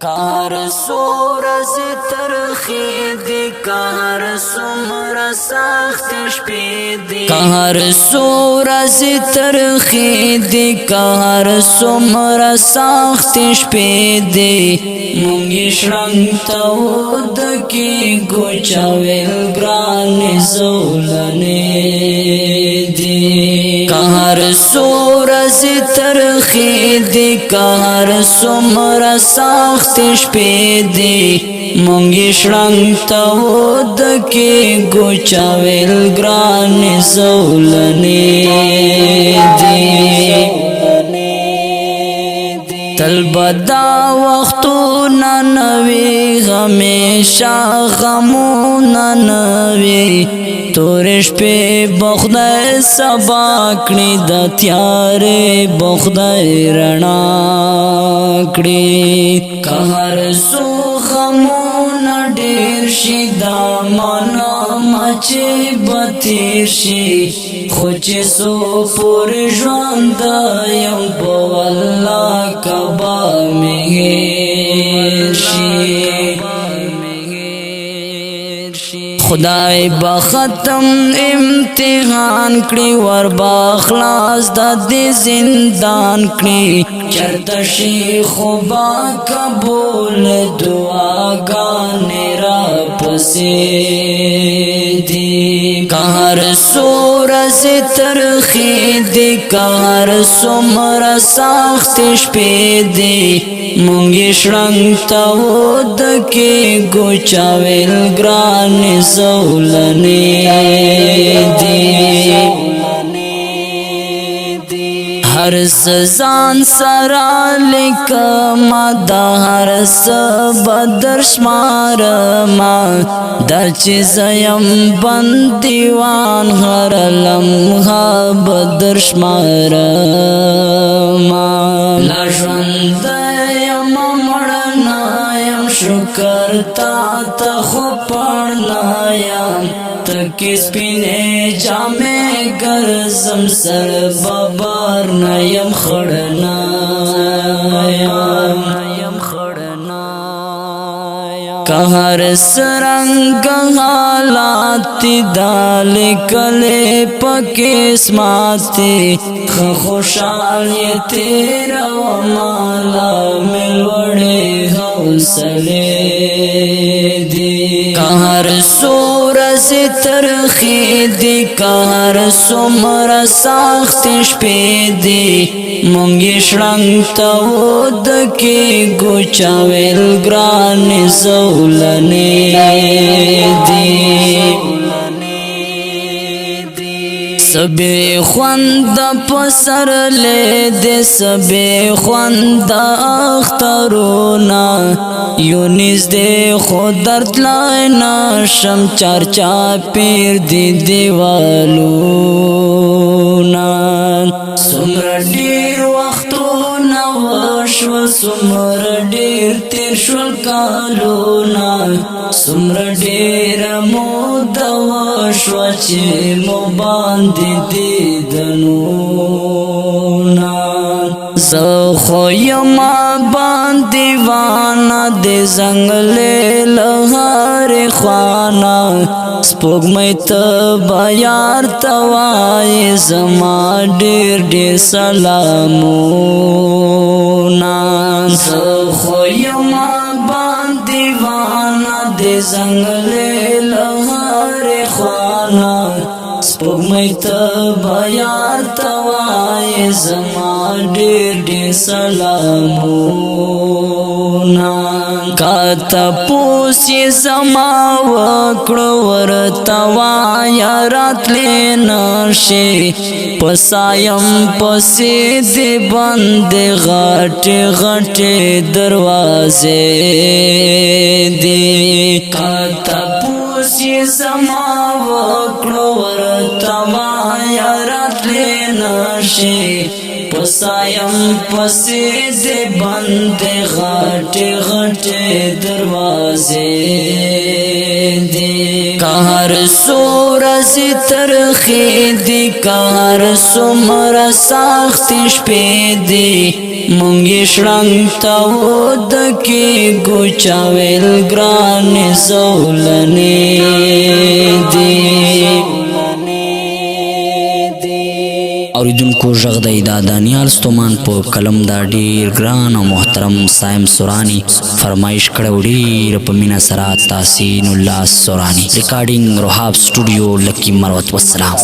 کار سورز ترخی دی کار سمر سخت شپی دی کار سورز ترخی دی کار سمر سخت شپی دی مونگی شرنگ تاود کی گوچاویل گران زولنے دی کار سورز ترخی دی کار سمر سخت شپی دی مونگی شرنگ تاود کی گوچاویل گران زولنے دی تل بدا وقتو ننوی ہمیشہ غمو ننوی تورش پہ بخدای سباکنی دا تیارے بخدای رناکڑی کہر سو غمو نڈیر شی دا مانا مچے بطیر شی خوچ سو پور جواندہ یم پو اللہ کبا مہیر شی خدای با ختم امتحان کړي ور با خلاص د زندان کړي چرته شي خو با قبول دعاګانې را پسې دي کار سورز ترخی دی کار سمر سخت شپی دی مونگی شرنگ تاود کی گوچاویل گران زولنے دی ہر سزان سرا لکما دا ہر سبدر شمارما دا چیزیم بندیوان ہر لمحہ بدر شمارما لاشوند یم مڑنا یم شکر تا تخو پڑنا یم تکس پینے جامے گرزم سر ببار نیم خڑنا یم خڑنا کہر سرنگ حالات دال کلے پکسماتی خوشحال یہ تیرا ومالا ملوڑے حوصلے دی کہر سورز ترخی دی کار سمر سخت شپی دی مونگی شرنگ تاود کی گوچاویل گران زولنے دی سبی خوند پسر لے دے سبی خوند اخترونا یونیز دے خود درد لائنا شم چارچا پیر دی دیوالونا سمر دیر وقتونا وشو سمر دیر تیر شول کالونا سمر دیر مود وشو چی مباندی دیدنونا زخو یما باندی وانا دے زنگلے لہار خوانا سپوگ میں تبا یار توائی زما دیر دیر سلامونا زخو یما باندی وانا دے زنگلے لہار خوانا سپوگ میں تبا یار توائی زما دیر دیر سلامونا کاتا پوسی زما وکڑو ورتوا یارات لینشی پسایم پسی دی بند غٹ غٹ دروازے دی کاتا پوسی زما وکڑو ورتوا یارات لینشی پسایم پسی دی بند غٹ غٹ دروازے دی کہر سورز ترخی دی کہر سمر سخت شپی دی مونږ شړنګ تاو دکی ګوچاویل ګران زولنې دی اوریدونکو غږ د دانیال ستومان په کلم دا ډیر ګران او محترم سایم سورانی فرمایش کړو ډیر په مینا سره تحسین الله سورانی ریکارډینګ روحاب سټوډیو لکی مروت والسلام